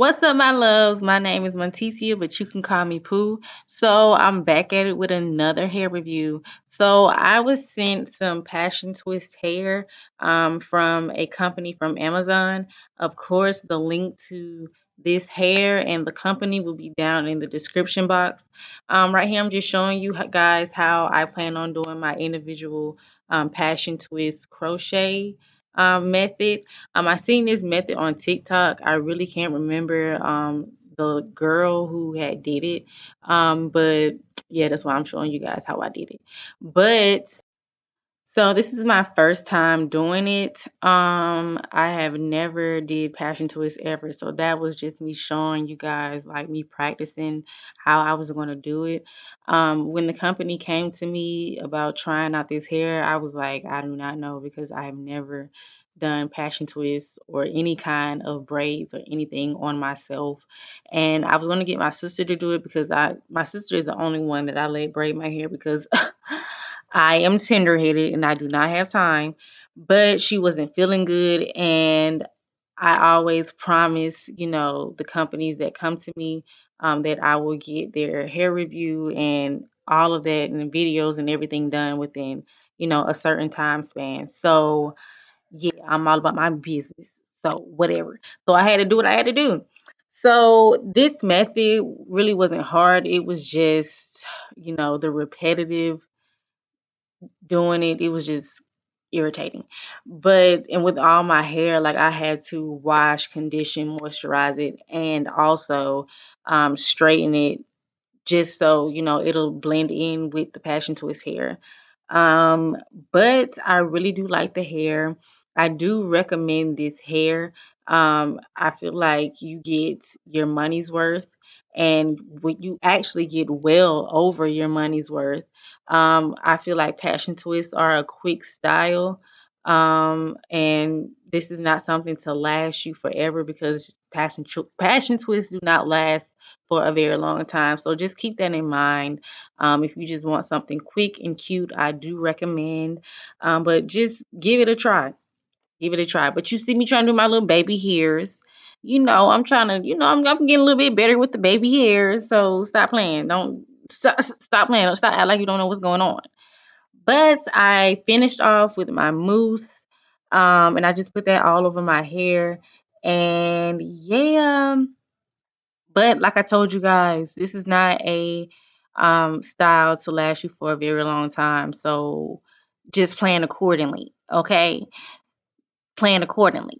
What's up, my loves? My name is Monticia, but you can call me Pooh. So I'm back at it with another hair review. So I was sent some passion twist hair from a company from Amazon. Of course, the link to this hair and the company will be down in the description box. Right here, I'm just showing you guys how I plan on doing my individual passion twist crochet method. I seen this method on TikTok. I really can't remember the girl who had did it. But yeah, that's why I'm showing you guys how I did it. But so this is my first time doing it. I have never did passion twist ever, so that was just me showing you guys, like me practicing how I was going to do it. When the company came to me about trying out this hair, I was like, I do not know because I have never done passion twists or any kind of braids or anything on myself. And I was going to get my sister to do it because my sister is the only one that I let braid my hair because I am tender-headed and I do not have time, but she wasn't feeling good, and I always promise, the companies that come to me, that I will get their hair review and all of that and the videos and everything done within, a certain time span. So, yeah, I'm all about my business. So, whatever. So, I had to do what I had to do. So, this method really wasn't hard. It was just, the repetitive doing it. It was just irritating. But and with all my hair, like I had to wash, condition, moisturize it, and also straighten it just so it'll blend in with the passion twist hair. Um, but I really do like the hair. I do recommend this hair. I feel like you get your money's worth, and what you actually get well over your money's worth. I feel like passion twists are a quick style. And this is not something to last you forever because passion twists do not last for a very long time. So just keep that in mind. If you just want something quick and cute, I do recommend. But just give it a try. Give it a try. But you see me trying to do my little baby hairs. I'm trying to, I'm getting a little bit better with the baby hairs. So stop playing. Don't stop playing. Don't stop acting like you don't know what's going on. But I finished off with my mousse. And I just put that all over my hair. And yeah, but like I told you guys, this is not a style to last you for a very long time. So just plan accordingly, okay? Plan accordingly.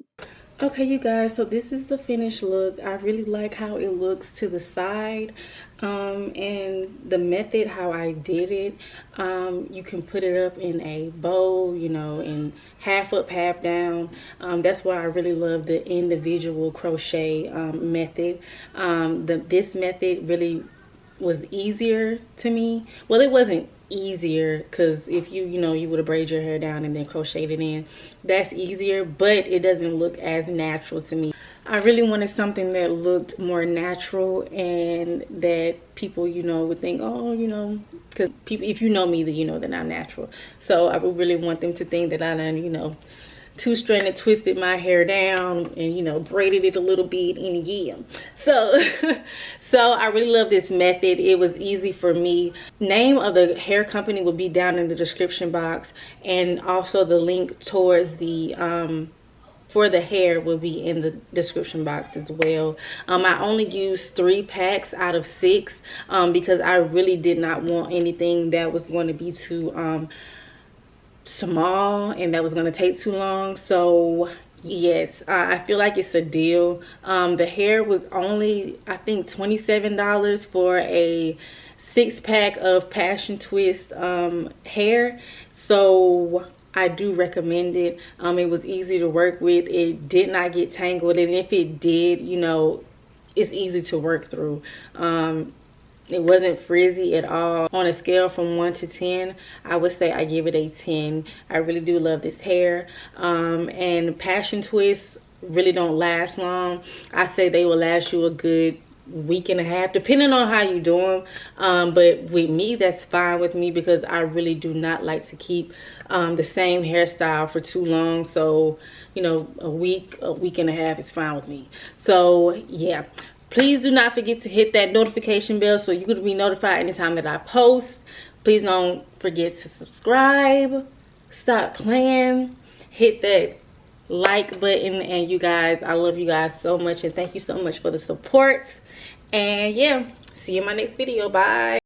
Okay, you guys, so this is the finished look. I really like how it looks to the side, and the method how I did it. You can put it up in a bowl, in half up, half down. That's why I really love the individual crochet method. This method really was easier to me. Well, it wasn't easier because if you would have braided your hair down and then crocheted it in, that's easier, but it doesn't look as natural to me. I really wanted something that looked more natural and that people would think, oh, because people, if you know me, then you know that I'm natural. So I would really want them to think that I done two-stranded twisted my hair down and braided it a little bit in yeah. So so I really love this method. It was easy for me. Name of the hair company will be down in the description box, and also the link towards the for the hair will be in the description box as well. I only used 3 packs out of 6 because I really did not want anything that was going to be too small and that was going to take too long. So yes, I feel like it's a deal. The hair was only, I think, $27 for a 6-pack of passion twist hair. So I do recommend it. It was easy to work with. It did not get tangled, and if it did, it's easy to work through. It wasn't frizzy at all. On a scale from 1 to 10, I would say I give it a 10. I really do love this hair. And passion twists really don't last long. I say they will last you a good week and a half, depending on how you do them. But with me, that's fine with me because I really do not like to keep the same hairstyle for too long. So, you know, a week and a half is fine with me. So yeah, please do not forget to hit that notification bell so you're going to be notified anytime that I post. Please don't forget to subscribe. Stop playing. Hit that like button. And you guys, I love you guys so much. And thank you so much for the support. And yeah, see you in my next video. Bye.